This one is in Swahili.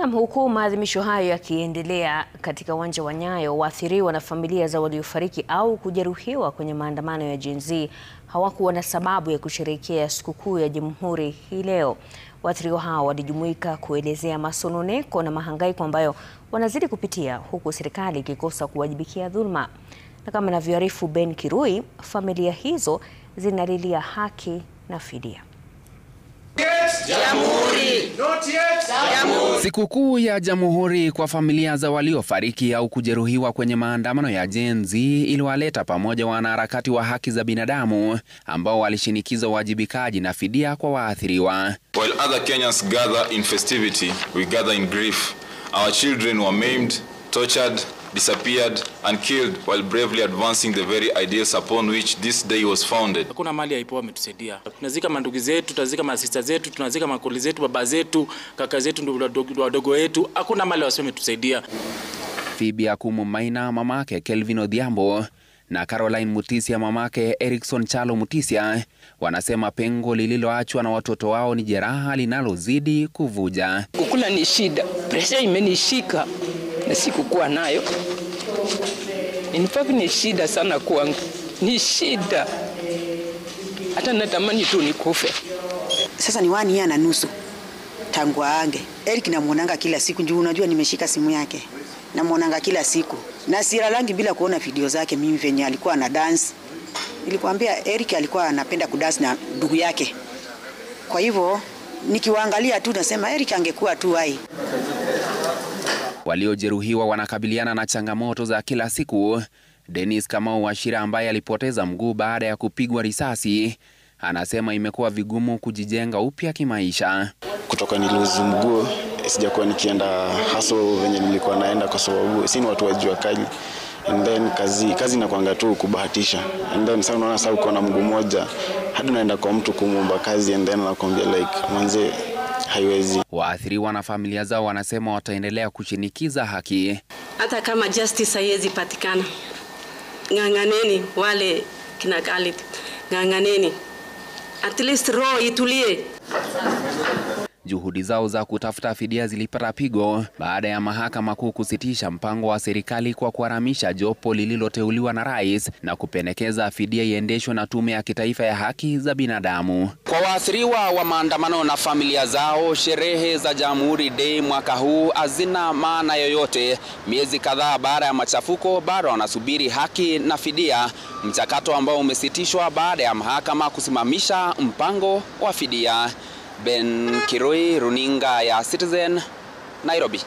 Na huku maadhimisho hayo yakiendelea katika uwanja wa Nyayo, waathiriwa na familia za waliofariki au kujeruhiwa kwenye maandamano ya Gen Z hawakuwa na sababu ya kusherehekea sikukuu ya Jamhuri hii leo. Waathiriwa hao walijumuika kuelezea masononeko na mahangaiko ambayo wanazidi kupitia, huku serikali ikikosa kuwajibikia dhulma. Na kama anavyoarifu Ben Kirui, familia hizo zinalilia haki na fidia. Sikukuu ya Jamhuri kwa familia za waliofariki au kujeruhiwa kwenye maandamano ya Gen Z iliwaleta pamoja wanaharakati wa haki za binadamu ambao walishinikiza uwajibikaji na fidia kwa waathiriwa. While other Kenyans gather in festivity, we gather in grief. Our children were maimed, tortured, disappeared and killed while bravely advancing the very ideals upon which this day was founded. Hakuna mali haipo wametusaidia. Tunazika mandugu zetu, tunazika masista zetu, tunazika makoli zetu, baba zetu, kaka zetu, ndugu wadogo wetu. Hakuna mali wametusaidia. Phoebe Akumu Maina, mamake Kelvin Odhiambo, na Caroline Mutisia, mamake Erickson Chalo Mutisia, wanasema pengo lililoachwa na watoto wao ni jeraha linalozidi kuvuja. Kukula ni shida, presha imenishika na sikukuwa nayo. In fact ni shida sana kwangu. Ni shida. Hata natamani tu nikufe. Sasa ni 1 year na nusu tangu aange. Eric namuonanga kila siku, njoo unajua nimeshika simu yake. Namuonanga kila siku. Na silalangi bila kuona video zake mimi venye alikuwa na dance. Nilikwambia Eric alikuwa anapenda kudance na ndugu yake. Kwa hivyo nikiwaangalia tu nasema Eric angekuwa tu hai. Waliojeruhiwa wanakabiliana na changamoto za kila siku. Dennis Kamau Wachira, ambaye alipoteza mguu baada ya kupigwa risasi, anasema imekuwa vigumu kujijenga upya kimaisha. Kutoka niliuzi mguu, sijakuwa nikienda haso venye nilikuwa naenda kwa sababu sina watu wa jua kali. And then kazi inakuanga tu kubahatisha. And then sasa unaona sasa uko na mguu mmoja, hadi unaenda kwa mtu kumuomba kazi and then anakuambia like manze haiwezi. Waathiriwa na familia zao wanasema wataendelea kushinikiza haki. Hata kama justice haiwezi patikana, ng'ang'aneni wale kina Khalid, ng'ang'aneni. At least roho itulie. Juhudi zao za kutafuta fidia zilipata pigo baada ya mahakama kuu kusitisha mpango wa serikali kwa kuharamisha jopo lililoteuliwa na rais na kupendekeza fidia iendeshwe na Tume ya Kitaifa ya Haki za Binadamu. Kwa waathiriwa wa maandamano na familia zao, sherehe za Jamhuri Day mwaka huu hazina maana yoyote. Miezi kadhaa baada ya machafuko, bado wanasubiri haki na fidia, mchakato ambao umesitishwa baada ya mahakama kusimamisha mpango wa fidia. Ben Kirui, runinga ya Citizen, Nairobi.